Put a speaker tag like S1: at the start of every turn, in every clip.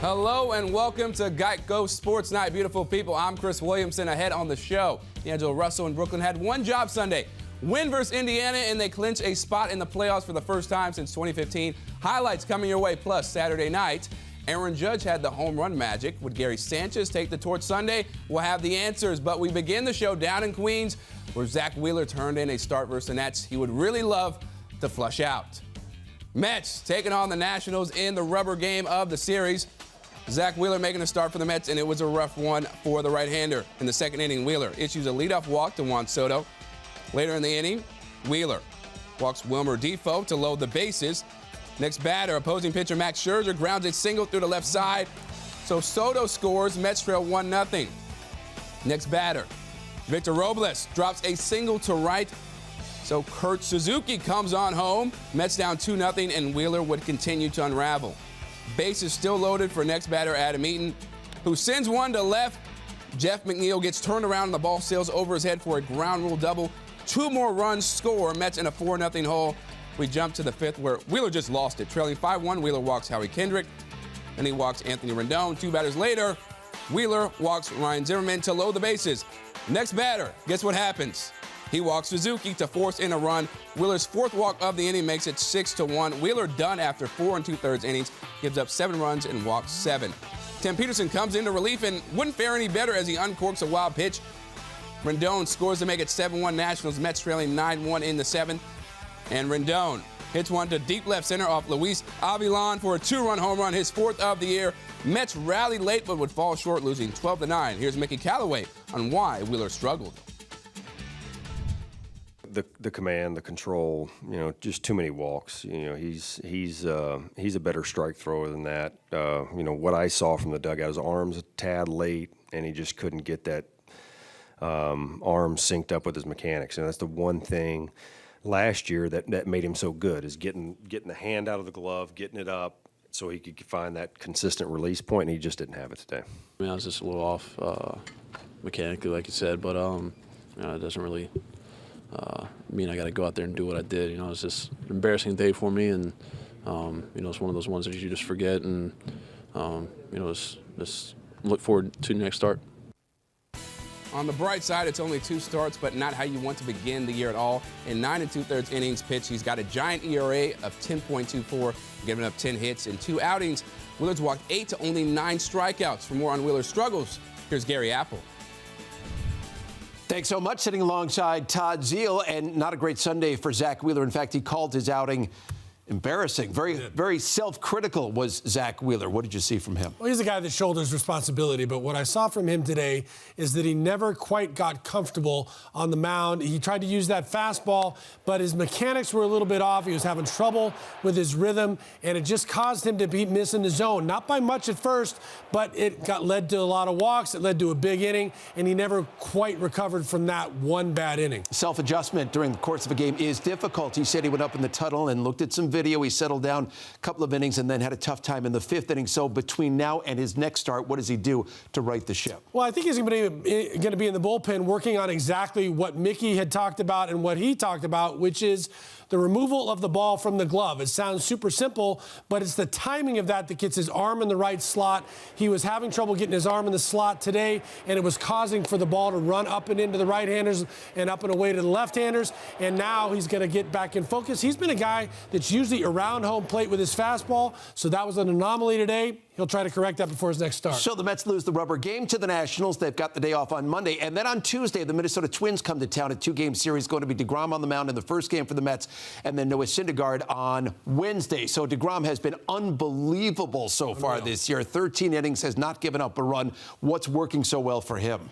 S1: Hello and welcome to Geico Sportsnite, beautiful people. I'm Chris Williamson. Ahead on the show, D'Angelo Russell in Brooklyn had one job Sunday. Win versus Indiana, and they clinch a spot in the playoffs for the first time since 2015. Highlights coming your way, plus Saturday night. Aaron Judge had the home run magic. Would Gary Sanchez take the torch Sunday? We'll have the answers, but we begin the show down in Queens, where Zack Wheeler turned in a start versus the Nets he would really love to flush out. Mets taking on the Nationals in the rubber game of the series. Zack Wheeler making a start for the Mets, and it was a rough one for the right-hander. In the second inning, Wheeler issues a leadoff walk to Juan Soto. Later in the inning, Wheeler walks Wilmer Defoe to load the bases. Next batter, opposing pitcher Max Scherzer grounds a single through the left side. So Soto scores, Mets trail 1-0. Next batter, Victor Robles drops a single to right. So Kurt Suzuki comes on home. Mets down 2-0, and Wheeler would continue to unravel. Bases still loaded for next batter Adam Eaton, who sends one to left. Jeff McNeil gets turned around and the ball sails over his head for a ground rule double. Two more runs score, Mets in a 4-0 hole. We jump to the fifth where Wheeler just lost it. Trailing 5-1, Wheeler walks Howie Kendrick, and he walks Anthony Rendon. Two batters later, Wheeler walks Ryan Zimmerman to load the bases. Next batter, guess what happens? He walks Suzuki to force in a run. Wheeler's fourth walk of the inning makes it 6-1. Wheeler done after 4 2/3 innings, gives up 7 runs and walks 7. Tim Peterson comes into relief and wouldn't fare any better as he uncorks a wild pitch. Rendon scores to make it 7-1 Nationals. Mets trailing 9-1 in the 7th. And Rendon hits one to deep left center off Luis Avilan for a 2-run home run, his 4th of the year. Mets rallied late but would fall short, losing 12-9. Here's Mickey Callaway on why Wheeler struggled.
S2: The command, the control, just too many walks. He's a better strike thrower than that. What I saw from the dugout, his arms a tad late, and he just couldn't get that arm synced up with his mechanics. And that's the one thing last year that made him so good, is getting the hand out of the glove, getting it up so he could find that consistent release point, and he just didn't have it today.
S3: I was just a little off mechanically, like you said, but it doesn't really mean I got to go out there and do what I did. It's just an embarrassing day for me, and it's one of those ones that you just forget, and just look forward to the next start.
S1: On the bright side, it's only 2 starts, but not how you want to begin the year at all. In 9 2/3 innings pitched, he's got a giant ERA of 10.24, giving up 10 hits in 2 outings. Wheeler's walked 8 to only 9 strikeouts. For more on Wheeler's struggles, here's Gary Apple.
S4: Thanks so much. Sitting alongside Todd Zeal, and not a great Sunday for Zack Wheeler. In fact, he called his outing embarrassing. Very self-critical was Zack Wheeler. What did you see from him?
S5: Well, he's a guy that shoulders responsibility, but what I saw from him today is that he never quite got comfortable on the mound. He tried to use that fastball, but his mechanics were a little bit off. He was having trouble with his rhythm, and it just caused him to be missing the zone. Not by much at first, but it led to a lot of walks. It led to a big inning, and he never quite recovered from that one bad inning.
S4: Self-adjustment during the course of a game is difficult. He said he went up in the tunnel and looked at some video. He settled down a couple of innings and then had a tough time in the 5th inning. So between now and his next start, what does he do to right the ship?
S5: Well, I think he's going to be in the bullpen working on exactly what Mickey had talked about and what he talked about, which is the removal of the ball from the glove. It sounds super simple, but it's the timing of that gets his arm in the right slot. He was having trouble getting his arm in the slot today, and it was causing for the ball to run up and into the right-handers and up and away to the left-handers, and now he's going to get back in focus. He's been a guy that's usually around home plate with his fastball, so that was an anomaly today. He'll try to correct that before his next start.
S4: So the Mets lose the rubber game to the Nationals. They've got the day off on Monday. And then on Tuesday, the Minnesota Twins come to town. A 2-game series, going to be DeGrom on the mound in the first game for the Mets, and then Noah Syndergaard on Wednesday. So DeGrom has been unbelievable so far this year. 13 innings, has not given up a run. What's working so well for him?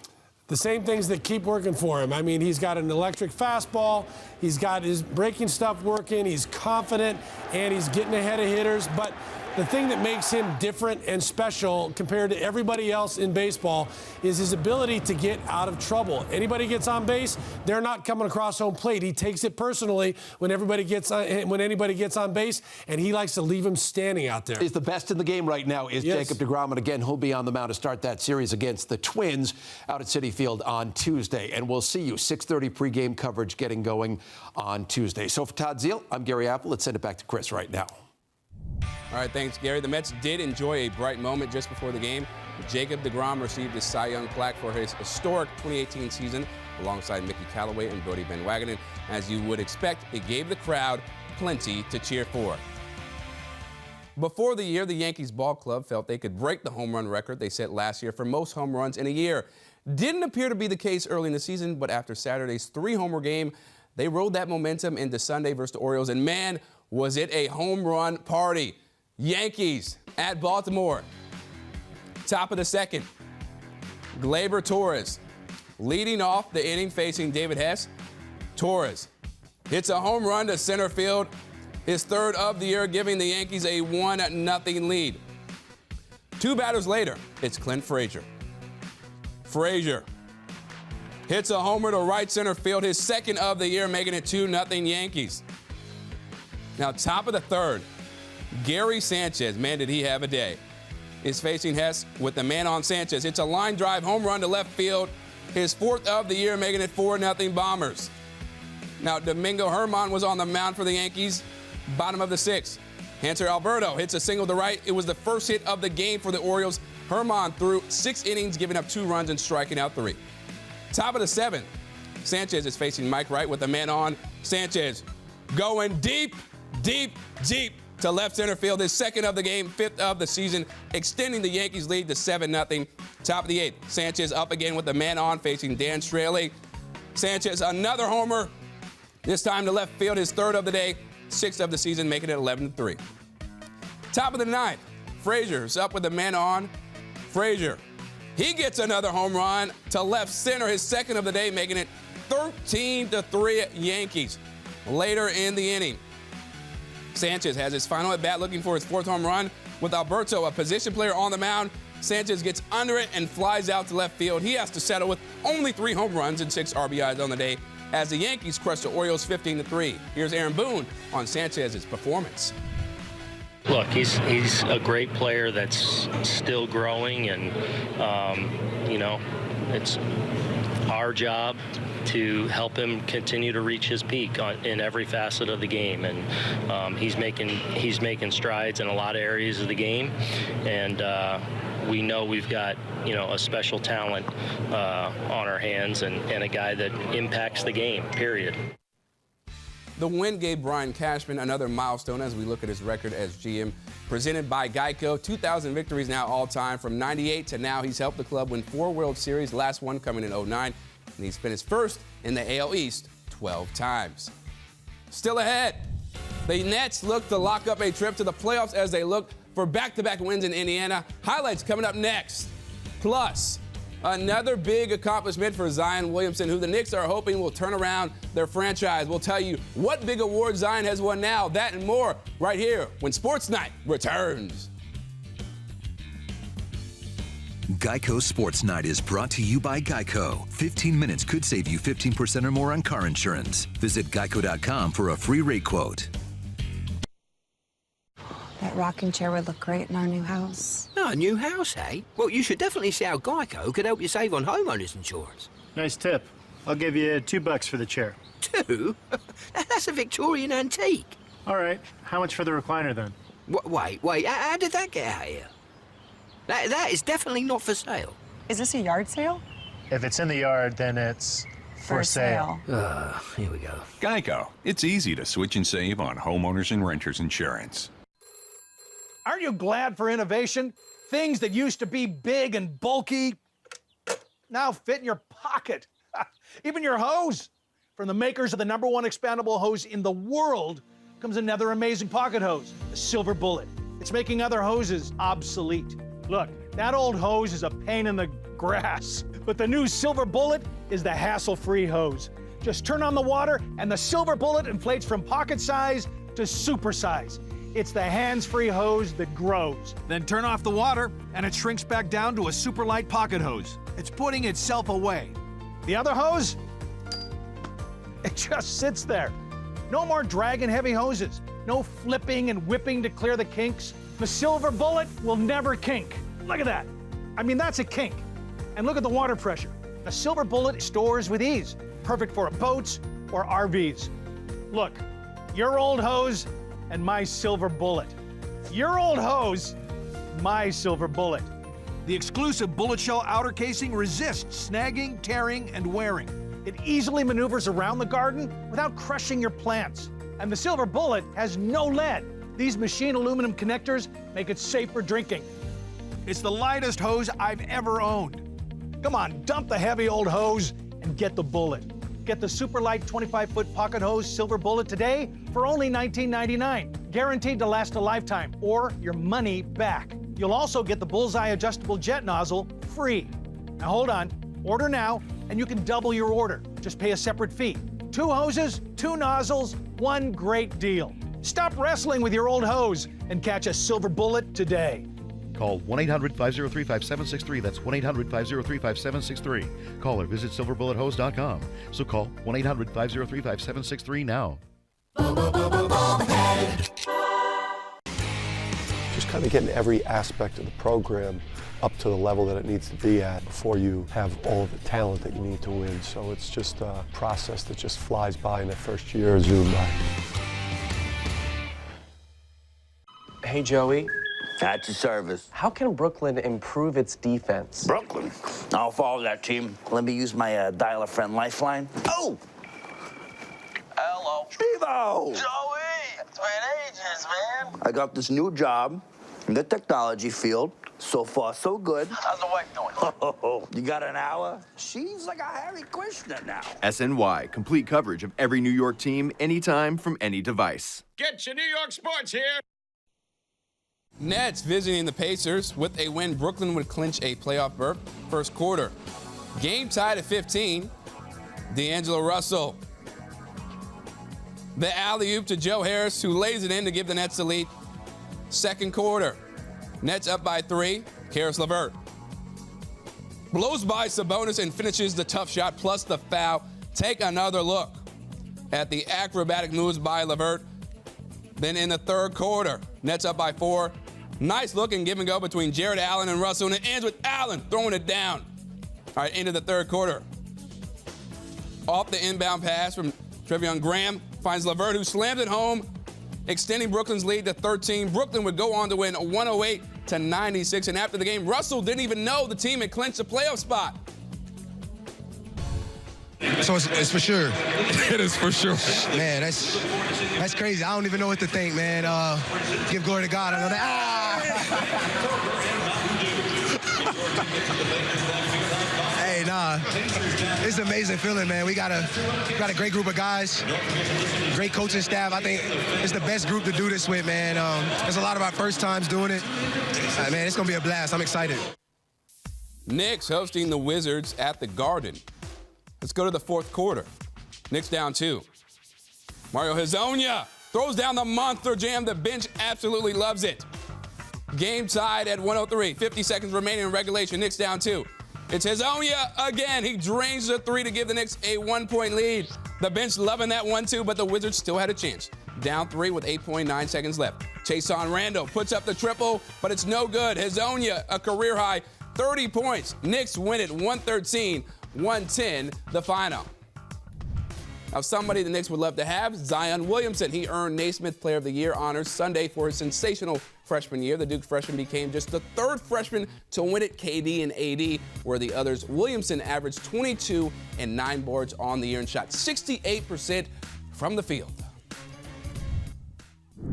S5: The same things that keep working for him. I mean, he's got an electric fastball. He's got his breaking stuff working. He's confident, and he's getting ahead of hitters. But the thing that makes him different and special compared to everybody else in baseball is his ability to get out of trouble. Anybody gets on base, they're not coming across home plate. He takes it personally when anybody gets on base, and he likes to leave him standing out there.
S4: Is the best in the game right now is Jacob deGrom, and again, he'll be on the mound to start that series against the Twins out at Citi Field on Tuesday. And we'll see you 6:30 pregame coverage getting going on Tuesday. So for Todd Zeal, I'm Gary Apple. Let's send it back to Chris right now.
S1: All right, thanks, Gary. The Mets did enjoy a bright moment just before the game. Jacob deGrom received his Cy Young plaque for his historic 2018 season alongside Mickey Callaway and Brodie Van Wagenen. As you would expect, it gave the crowd plenty to cheer for. Before the year, the Yankees ball club felt they could break the home run record they set last year for most home runs in a year. Didn't appear to be the case early in the season, but after Saturday's 3-homer game, they rode that momentum into Sunday versus the Orioles, and man, was it a home run party. Yankees at Baltimore. Top of the second, Gleyber Torres leading off the inning facing David Hess. Torres hits a home run to center field, his third of the year, giving the Yankees a 1-0 lead. 2 batters later, it's Clint Frazier. Frazier hits a homer to right center field, his second of the year, making it 2-0 Yankees. Now, top of the third, Gary Sanchez, man, did he have a day, is facing Hess with the man on Sanchez. It's a line drive home run to left field, his fourth of the year, making it 4-0 Bombers. Now, Domingo Germán was on the mound for the Yankees, bottom of the sixth. Hanser Alberto hits a single to right. It was the first hit of the game for the Orioles. Germán threw 6 innings, giving up 2 runs and striking out 3. Top of the seventh, Sanchez is facing Mike Wright with the man on. Sanchez going deep, deep, deep to left center field, his second of the game, 5th of the season, extending the Yankees' lead to 7-0. Top of the 8th, Sanchez up again with the man on facing Dan Straley. Sanchez, another homer, this time to left field, his third of the day, 6th of the season, making it 11-3. Top of the 9th, Frazier's up with the man on. Frazier, he gets another home run to left center, his second of the day, making it 13-3 Yankees. Later in the inning, Sanchez has his final at bat looking for his 4th home run with Alberto, a position player, on the mound. Sanchez gets under it and flies out to left field. He has to settle with only 3 home runs and 6 RBIs on the day as the Yankees crush the Orioles 15-3. Here's Aaron Boone on Sanchez's performance.
S6: Look, he's a great player that's still growing, and it's our job to help him continue to reach his peak in every facet of the game, and he's making strides in a lot of areas of the game, and we know we've got a special talent on our hands, and a guy that impacts the game, period.
S1: The win gave Brian Cashman another milestone as we look at his record as GM. Presented by Geico, 2,000 victories now all-time. From 98 to now, he's helped the club win 4 World Series, last one coming in 2009, and he's finished first in the AL East 12 times. Still ahead, the Nets look to lock up a trip to the playoffs as they look for back-to-back wins in Indiana. Highlights coming up next. Plus, another big accomplishment for Zion Williamson, who the Knicks are hoping will turn around their franchise. We'll tell you what big award Zion has won now, that and more, right here when Sports Night returns.
S7: Geico Sports Night is brought to you by Geico. 15 minutes could save you 15% or more on car insurance. Visit geico.com for a free rate quote.
S8: That rocking chair would look great in our new house.
S9: Oh, a new house, eh? Well, you should definitely see how Geico could help you save on homeowners insurance.
S10: Nice tip. I'll give you $2 for the chair.
S9: 2? That's a Victorian antique.
S10: All right. How much for the recliner, then?
S9: Wait. How did that get out here? That is definitely not for sale.
S8: Is this a yard sale?
S10: If it's in the yard, then it's for sale.
S9: Here we go.
S11: Geico. It's easy to switch and save on homeowners and renters insurance.
S12: Aren't you glad for innovation? Things that used to be big and bulky now fit in your pocket. Even your hose. From the makers of the #1 expandable hose in the world comes another amazing pocket hose, the Silver Bullet. It's making other hoses obsolete. Look, that old hose is a pain in the grass, but the new Silver Bullet is the hassle-free hose. Just turn on the water and the Silver Bullet inflates from pocket size to super size. It's the hands-free hose that grows. Then turn off the water and it shrinks back down to a super light pocket hose. It's putting itself away. The other hose, it just sits there. No more dragging heavy hoses. No flipping and whipping to clear the kinks. The Silver Bullet will never kink. Look at that. I mean, that's a kink. And look at the water pressure. The Silver Bullet stores with ease. Perfect for boats or RVs. Look, your old hose and my Silver Bullet. Your old hose, my silver bullet. The exclusive Bullet Shell outer casing resists snagging, tearing, and wearing. It easily maneuvers around the garden without crushing your plants. And the silver bullet has no lead. These machine aluminum connectors make it safe for drinking. It's the lightest hose I've ever owned. Come on, dump the heavy old hose and get the bullet. Get the super light 25-foot pocket hose silver bullet today for only $19.99. Guaranteed to last a lifetime or your money back. You'll also get the Bullseye adjustable jet nozzle free. Now hold on, order now and you can double your order. Just pay a separate fee. 2 hoses, 2 nozzles, 1 great deal. Stop wrestling with your old hose and catch a silver bullet today.
S13: Call 1-800-503-5763. That's 1-800-503-5763. Call or visit silverbullethose.com. So call 1-800-503-5763 now.
S14: Just kind of getting every aspect of the program up to the level that it needs to be at before you have all of the talent that you need to win. So it's just a process that just flies by in that first year, zoom by.
S15: Hey, Joey.
S16: At your service.
S15: How can Brooklyn improve its defense?
S16: Brooklyn? I'll follow that team. Let me use my dial-a-friend lifeline. Oh!
S9: Hello.
S16: Steve-O!
S9: Joey! It's been ages, man.
S16: I got this new job in the technology field. So far, so good.
S9: How's the wife doing?
S16: Oh, you got an hour? She's like a Harry Krishna now.
S17: SNY, complete coverage of every New York team, anytime, from any device.
S1: Get your New York sports here. Nets visiting the Pacers. With a win, Brooklyn would clinch a playoff berth. First quarter. Game tied at 15. D'Angelo Russell. The alley-oop to Joe Harris, who lays it in to give the Nets the lead. Second quarter. Nets up by 3. Karis LeVert blows by Sabonis and finishes the tough shot plus the foul. Take another look at the acrobatic moves by LeVert. Then in the third quarter, Nets up by 4. Nice looking give and go between Jared Allen and Russell, and it ends with Allen throwing it down. All right, into the third quarter. Off the inbound pass from Treveon Graham, finds LeVert, who slams it home, extending Brooklyn's lead to 13. Brooklyn would go on to win 108-96, and after the game, Russell didn't even know the team had clinched a playoff spot.
S18: So it's for sure.
S19: It is for sure.
S18: Man, that's crazy. I don't even know what to think, man. Give glory to God. I know that. Hey, nah. It's an amazing feeling, man. We got a great group of guys, great coaching staff. I think it's the best group to do this with, man. There's a lot of our first times doing it. Man, it's going to be a blast. I'm excited.
S1: Knicks hosting the Wizards at the Garden. Let's go to the fourth quarter. Knicks down 2. Mario Hezonja throws down the monster jam. The bench absolutely loves it. Game tied at 103. 50 seconds remaining in regulation. Knicks down 2. It's Hezonja again. He drains the 3 to give the Knicks a 1-point lead. The bench loving that 1-2, but the Wizards still had a chance. Down 3 with 8.9 seconds left. Chason Randall puts up the triple, but it's no good. Hezonja, a career high, 30 points. Knicks win it 113-110, the final. Now, somebody the Knicks would love to have, Zion Williamson. He earned Naismith Player of the Year honors Sunday for his sensational freshman year. The Duke freshman became just the 3rd freshman to win it. KD and AD were the others. Williamson averaged 22 and 9 boards on the year and shot 68% from the field.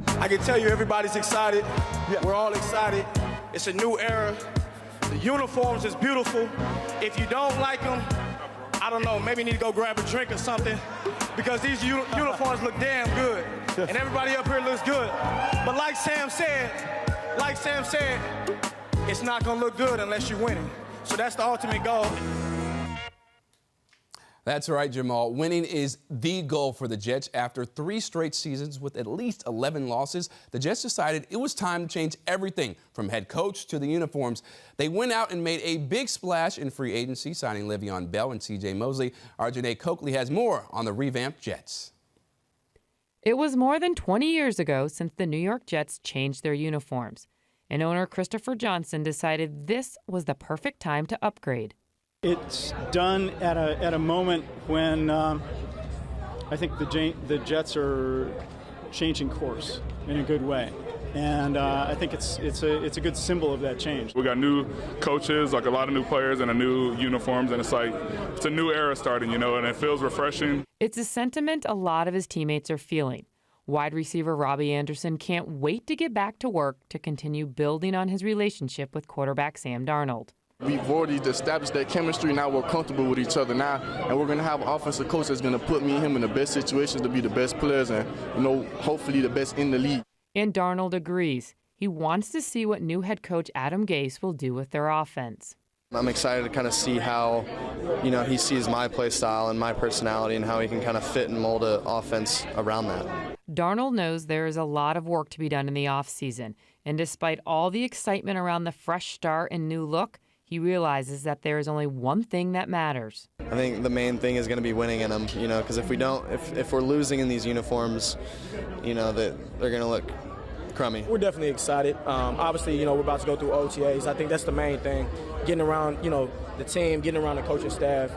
S20: I can tell you everybody's excited. Yeah. We're all excited. It's a new era. The uniforms is beautiful. If you don't like them, I don't know, maybe you need to go grab a drink or something, because these uniforms look damn good, and everybody up here looks good. But like Sam said, it's not gonna look good unless you're winning. So that's the ultimate goal.
S1: That's right, Jamal. Winning is the goal for the Jets. After 3 straight seasons with at least 11 losses, the Jets decided it was time to change everything from head coach to the uniforms. They went out and made a big splash in free agency, signing Le'Veon Bell and C.J. Mosley. Our Janae Coakley has more on the revamped Jets.
S21: It was more than 20 years ago since the New York Jets changed their uniforms, and owner Christopher Johnson decided this was the perfect time to upgrade.
S22: It's done at a moment when I think the Jets are changing course in a good way. And I think it's a good symbol of that change.
S2: We got new coaches, like a lot of new players and a new uniforms, and it's a new era starting, and it feels refreshing.
S21: It's a sentiment a lot of his teammates are feeling. Wide receiver Robbie Anderson can't wait to get back to work to continue building on his relationship with quarterback Sam Darnold.
S19: We've already established that chemistry. Now we're comfortable with each other now, and we're going to have an offensive coach that's going to put me and him in the best situations to be the best players and, hopefully the best in the league.
S21: And Darnold agrees. He wants to see what new head coach Adam Gase will do with their offense.
S23: I'm excited to kind of see how, he sees my play style and my personality and how he can kind of fit and mold an offense around that.
S21: Darnold knows there is a lot of work to be done in the offseason, and despite all the excitement around the fresh start and new look, he realizes that there is only one thing that matters.
S23: I think the main thing is going to be winning in them, because if we're losing in these uniforms, that they're going to look crummy.
S24: We're definitely excited. Obviously, we're about to go through OTAs. I think that's the main thing, getting around, the team, getting around the coaching staff,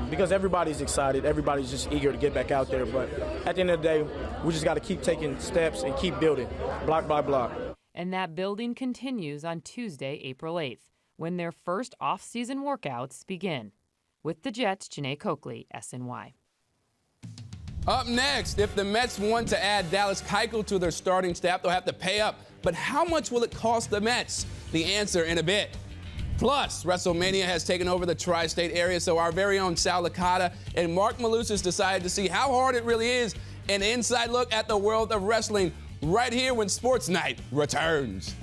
S24: because everybody's excited. Everybody's just eager to get back out there. But at the end of the day, we just got to keep taking steps and keep building, block by block.
S21: And that building continues on Tuesday, April 8th, when their first off-season workouts begin. With the Jets, Janae Coakley, SNY.
S1: Up next, if the Mets want to add Dallas Keuchel to their starting staff, they'll have to pay up. But how much will it cost the Mets? The answer in a bit. Plus, WrestleMania has taken over the tri-state area, so our very own Sal Licata and Mark Malusis decided to see how hard it really is. An inside look at the world of wrestling right here when Sports Night returns.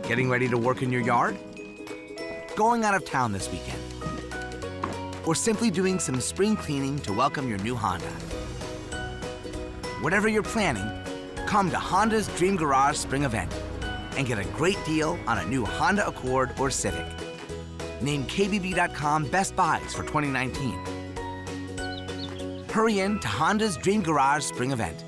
S25: Getting ready to work in your yard? Going out of town this weekend? Or simply doing some spring cleaning to welcome your new Honda? Whatever you're planning, come to Honda's Dream Garage Spring Event and get a great deal on a new Honda Accord or Civic. Named KBB.com Best Buys for 2019. Hurry in to Honda's Dream Garage Spring Event.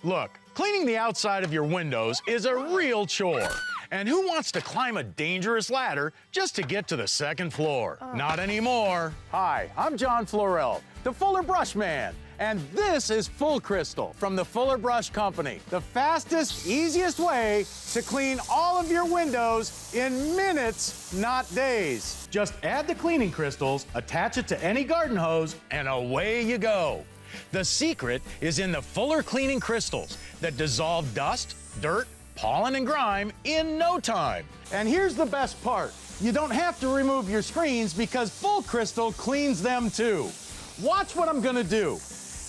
S12: Look, cleaning the outside of your windows is a real chore. And who wants to climb a dangerous ladder just to get to the second floor? Not anymore. Hi, I'm John Florell, the Fuller Brush Man. And this is Full Crystal from the Fuller Brush Company. The fastest, easiest way to clean all of your windows in minutes, not days. Just add the cleaning crystals, attach it to any garden hose, and away you go. The secret is in the Fuller cleaning crystals that dissolve dust, dirt, pollen, and grime in no time. And here's the best part. You don't have to remove your screens because Full Crystal cleans them too. Watch what I'm gonna do.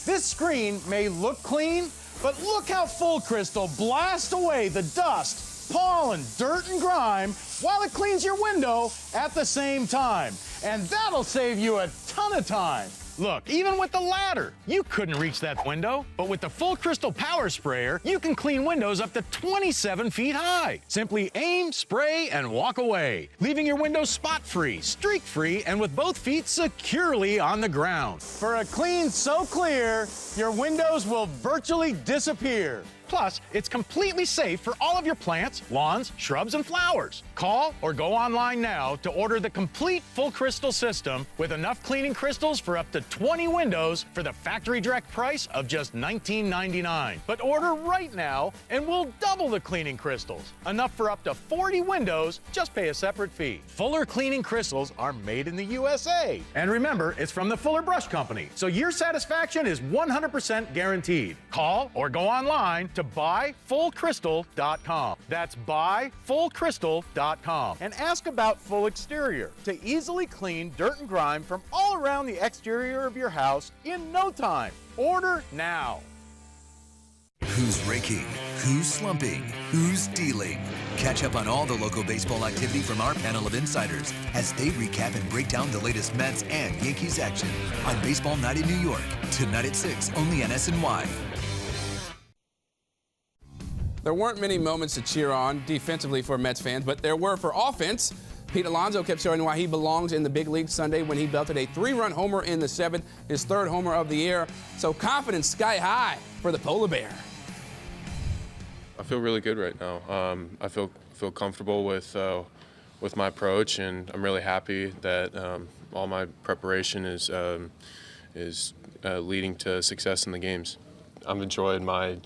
S12: This screen may look clean, but look how Full Crystal blasts away the dust, pollen, dirt, and grime while it cleans your window at the same time. And that'll save you a ton of time. Look, even with the ladder, you couldn't reach that window. But with the Full Crystal Power Sprayer, you can clean windows up to 27 feet high. Simply aim, spray, and walk away, leaving your windows spot-free, streak-free, and with both feet securely on the ground. For a clean so clear, your windows will virtually disappear. Plus, it's completely safe for all of your plants, lawns, shrubs, and flowers. Call or go online now to order the complete Full Crystal system with enough cleaning crystals for up to 20 windows for the factory direct price of just $19.99. But order right now and we'll double the cleaning crystals. Enough for up to 40 windows, just pay a separate fee. Fuller cleaning crystals are made in the USA. And remember, it's from the Fuller Brush Company, so your satisfaction is 100% guaranteed. Call or go online to buyfullcrystal.com. That's buyfullcrystal.com. And ask about Full Exterior to easily clean dirt and grime from all around the exterior of your house in no time. Order now.
S7: Who's raking? Who's slumping? Who's dealing? Catch up on all the local baseball activity from our panel of insiders as they recap and break down the latest Mets and Yankees action on Baseball Night in New York. Tonight at 6, only on SNY.
S1: There weren't many moments to cheer on defensively for Mets fans, but there were for offense. Pete Alonso kept showing why he belongs in the big league Sunday when he belted a 3-run homer in the 7th, his 3rd homer of the year. So confidence sky high for the Polar Bear.
S26: I feel really good right now. I feel comfortable with
S3: with my approach, and I'm really happy that all my preparation is leading to success in the games. I've enjoyed my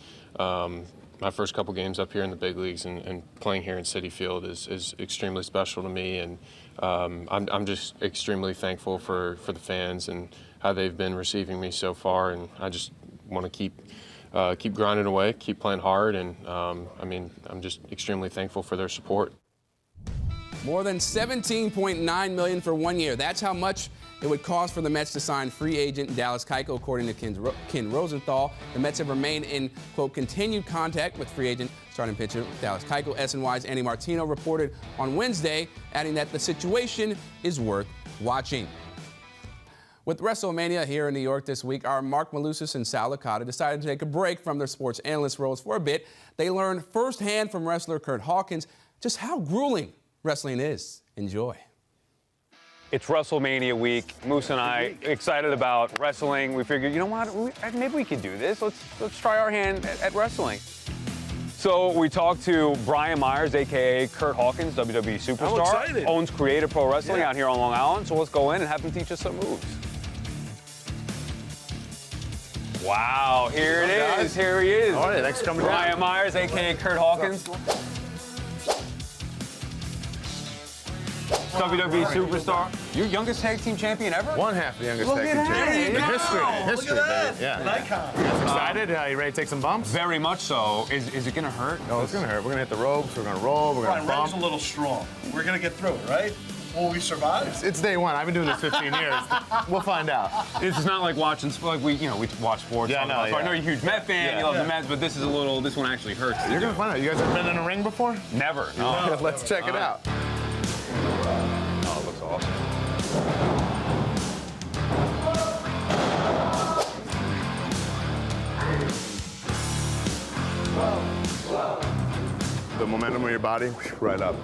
S3: first couple games up here in the big leagues, and playing here in Citi Field is extremely special to me, and I'm just extremely thankful for the fans and how they've been receiving me so far, and I just want to keep grinding away, keep playing hard, and I'm just extremely thankful for their support.
S1: More than $17.9 million for 1 year. That's how much it would cost for the Mets to sign free agent Dallas Keuchel, according to Ken Rosenthal. The Mets have remained in, quote, continued contact with free agent starting pitcher Dallas Keuchel. SNY's Andy Martino reported on Wednesday, adding that the situation is worth watching. With WrestleMania here in New York this week, our Mark Malusis and Sal Licata decided to take a break from their sports analyst roles for a bit. They learned firsthand from wrestler Curt Hawkins just how grueling wrestling is. Enjoy.
S4: It's WrestleMania week. Moose and I excited about wrestling. We figured, you know what, maybe we could do this. Let's try our hand at wrestling. So we talked to Brian Myers, a.k.a. Curt Hawkins, WWE superstar. Owns Creative Pro Wrestling out here on Long Island. So let's go in and have him teach us some moves. Wow, here it is. Here he is.
S5: All right, thanks for coming down.
S4: Brian Myers, a.k.a. Curt Hawkins. WWE superstar. Your youngest tag team champion ever?
S5: One half the youngest tag team champion. History, baby. Yeah.
S4: Icon.
S5: You guys excited? You ready to take some bumps?
S4: Very much so. Is it gonna hurt?
S5: No, it's gonna hurt. We're gonna hit the ropes. We're gonna roll. We're gonna bump.
S6: Ray's a little strong. We're gonna get through it, right? Will we survive?
S5: It's day one. I've been doing this 15 years. We'll find out.
S4: It's not like watching, we watch sports.
S5: Yeah,
S4: So I know you're a huge Met fan. You love the Mets, but this one actually hurts.
S5: You're gonna find out. You guys ever been in a ring before?
S4: Never.
S5: No. Let's check it out.
S4: Oh, it looks awesome.
S5: The momentum of your body, right up.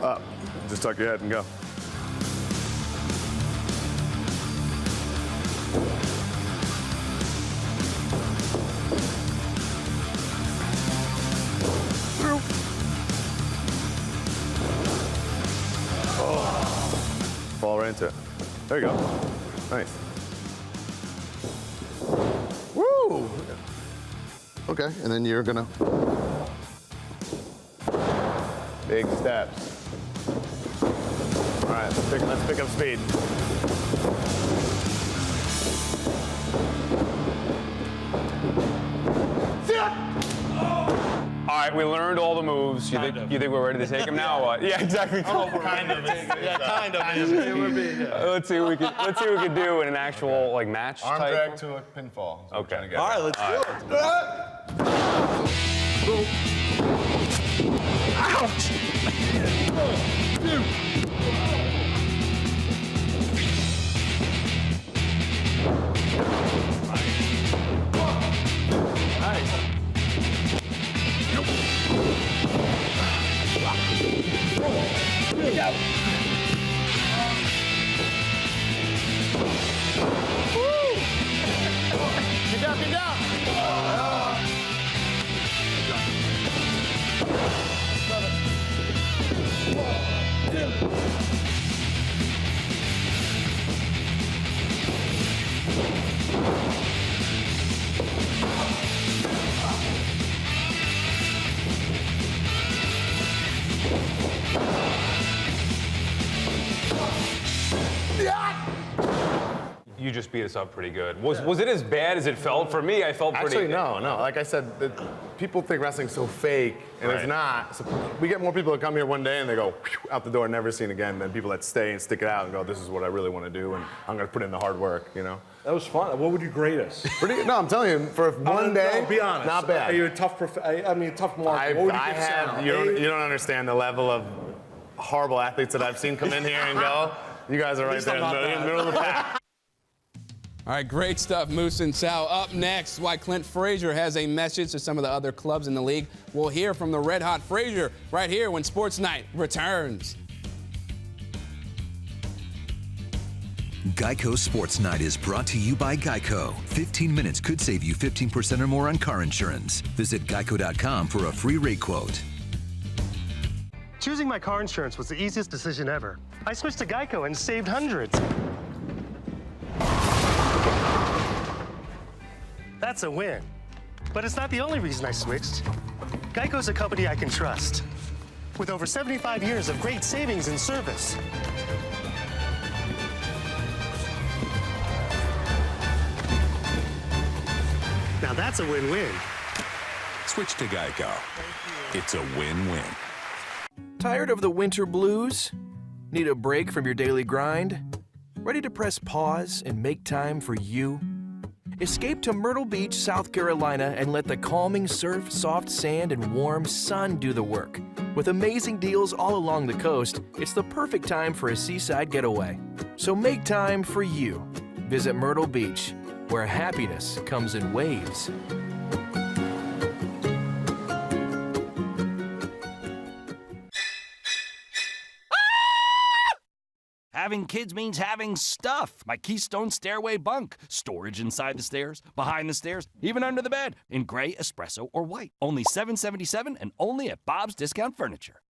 S5: Up. Just tuck your head and go. Through. Oh. Fall right into it. There you go. Nice. Woo! Okay, and then you're gonna big steps. All right, let's pick up speed.
S4: All right, we learned all the moves. You think we're ready to take them now? Or what? Yeah, exactly.
S6: Kind of. Yeah, kind of.
S4: Let's see what we can do in an actual match.
S5: Arm
S4: type.
S5: drag to a pinfall.
S4: Okay.
S6: All right, let's do it. Ouch!
S5: Get down, get down.
S4: You just beat us up pretty good. Was it as bad as it felt? For me, I felt pretty.
S5: Actually, no. Like I said, people think wrestling's so fake, and it's not. So we get more people that come here one day and they go out the door, never seen again, than people that stay and stick it out and go, this is what I really want to do, and I'm going to put in the hard work, you know?
S6: That was fun. What would you grade us?
S5: No, I'm telling you, for one day,
S6: no, be honest.
S5: not bad.
S6: Are you a tough tough mark? What would you give Sal?
S5: You don't understand the level of horrible athletes that I've seen come in here and go. You guys are right there in the middle of the pack.
S1: All right, great stuff, Moose and Sal. Up next, why Clint Frazier has a message to some of the other clubs in the league. We'll hear from the red-hot Frazier right here when Sports Night returns.
S7: Geico Sports Night is brought to you by Geico. 15 minutes could save you 15% or more on car insurance. Visit geico.com for a free rate quote.
S8: Choosing my car insurance was the easiest decision ever. I switched to Geico and saved hundreds. That's a win. But it's not the only reason I switched. Geico's a company I can trust, with over 75 years of great savings and service. Now that's a win-win.
S10: Switch to Geico. It's a win-win.
S11: Tired of the winter blues? Need a break from your daily grind? Ready to press pause and make time for you? Escape to Myrtle Beach, South Carolina, and let the calming surf, soft sand, and warm sun do the work. With amazing deals all along the coast, it's the perfect time for a seaside getaway. So make time for you. Visit Myrtle Beach, where happiness comes in waves.
S13: Having kids means having stuff. My Keystone Stairway bunk. Storage inside the stairs, behind the stairs, even under the bed. In gray, espresso, or white. Only $777 and only at Bob's Discount Furniture.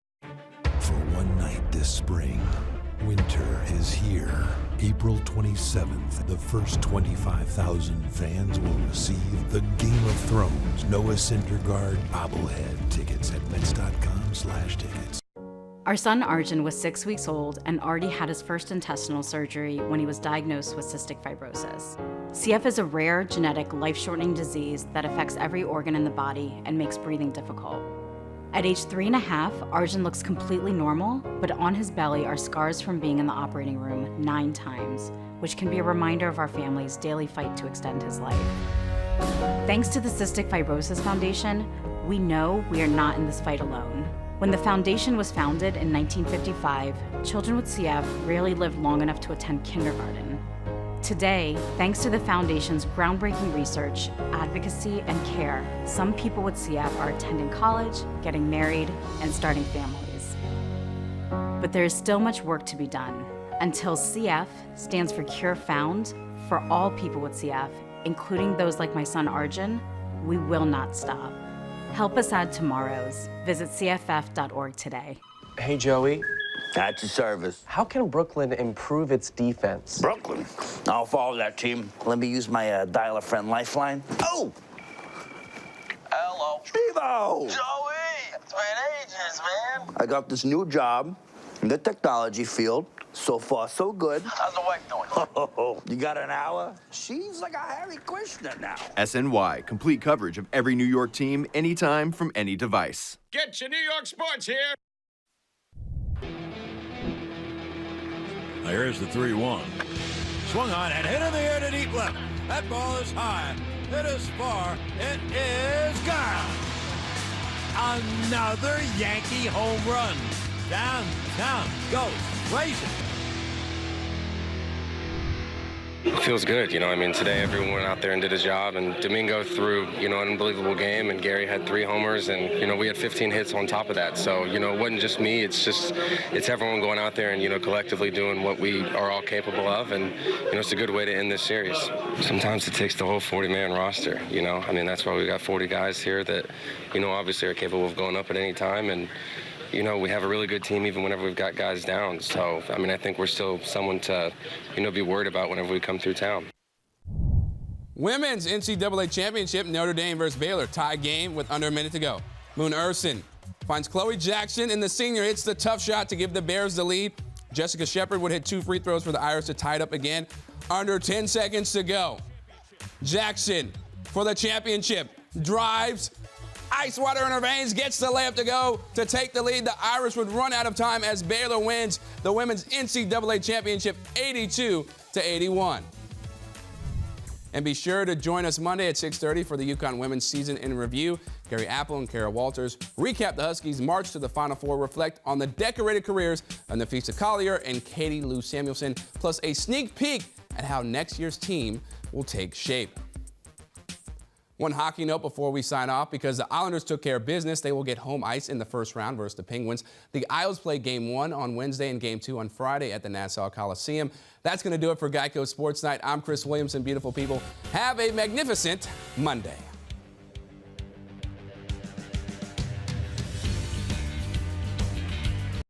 S14: For one night this spring, winter is here. April 27th, the first 25,000 fans will receive the Game of Thrones Noah Syndergaard bobblehead tickets at Mets.com/tickets.
S26: Our son Arjun was 6 weeks old and already had his first intestinal surgery when he was diagnosed with cystic fibrosis. CF is a rare, genetic, life-shortening disease that affects every organ in the body and makes breathing difficult. At age 3.5, Arjun looks completely normal, but on his belly are scars from being in the operating room 9 times, which can be a reminder of our family's daily fight to extend his life. Thanks to the Cystic Fibrosis Foundation, we know we are not in this fight alone. When the foundation was founded in 1955, children with CF rarely lived long enough to attend kindergarten. Today, thanks to the foundation's groundbreaking research, advocacy, and care, some people with CF are attending college, getting married, and starting families. But there is still much work to be done. Until CF stands for Cure Found, for all people with CF, including those like my son Arjun, we will not stop. Help us add tomorrows. Visit cff.org today.
S15: Hey, Joey.
S16: At your service.
S15: How can Brooklyn improve its defense?
S16: Brooklyn? I'll follow that team. Let me use my dial-a-friend lifeline. Oh! Hello. Steve-O!
S27: Joey! It's been ages, man.
S16: I got this new job in the technology field. So far, so good.
S27: How's the wife doing?
S16: Oh, you got an hour? She's like a Harry Krishna now.
S17: SNY, complete coverage of every New York team, anytime, from any device.
S28: Get your New York sports here.
S29: Now here's the 3-1. Swung on and hit in the air to deep left. That ball is high. It is far. It is gone. Another Yankee home run. Down, goes. Raise it.
S3: It feels good, you know. I mean, today everyone went out there and did his job, and Domingo threw, an unbelievable game, and Gary had 3 homers, and, we had 15 hits on top of that. So, it wasn't just me. It's everyone going out there and, collectively doing what we are all capable of, and, it's a good way to end this series. Sometimes it takes the whole 40-man roster, I mean, that's why we got 40 guys here that, obviously are capable of going up at any time, and we have a really good team even whenever we've got guys down. So, I mean, I think we're still someone to, be worried about whenever we come through town.
S1: Women's NCAA Championship, Notre Dame versus Baylor. Tie game with under a minute to go. Moon Urson finds Chloe Jackson, and the senior hits the tough shot to give the Bears the lead. Jessica Shepard would hit 2 free throws for the Irish to tie it up again. Under 10 seconds to go. Jackson for the championship. Drives. Ice water in her veins, gets the layup to go to take the lead. The Irish would run out of time as Baylor wins the Women's NCAA Championship 82-81. And be sure to join us Monday at 6:30 for the UConn Women's Season in Review. Gary Apple and Kara Walters recap the Huskies' march to the Final Four, reflect on the decorated careers of Nafisa Collier and Katie Lou Samuelson, plus a sneak peek at how next year's team will take shape. One hockey note before we sign off, because the Islanders took care of business. They will get home ice in the first round versus the Penguins. The Isles play Game 1 on Wednesday and Game 2 on Friday at the Nassau Coliseum. That's going to do it for Geico Sports Night. I'm Chris Williamson. Beautiful people, have a magnificent Monday.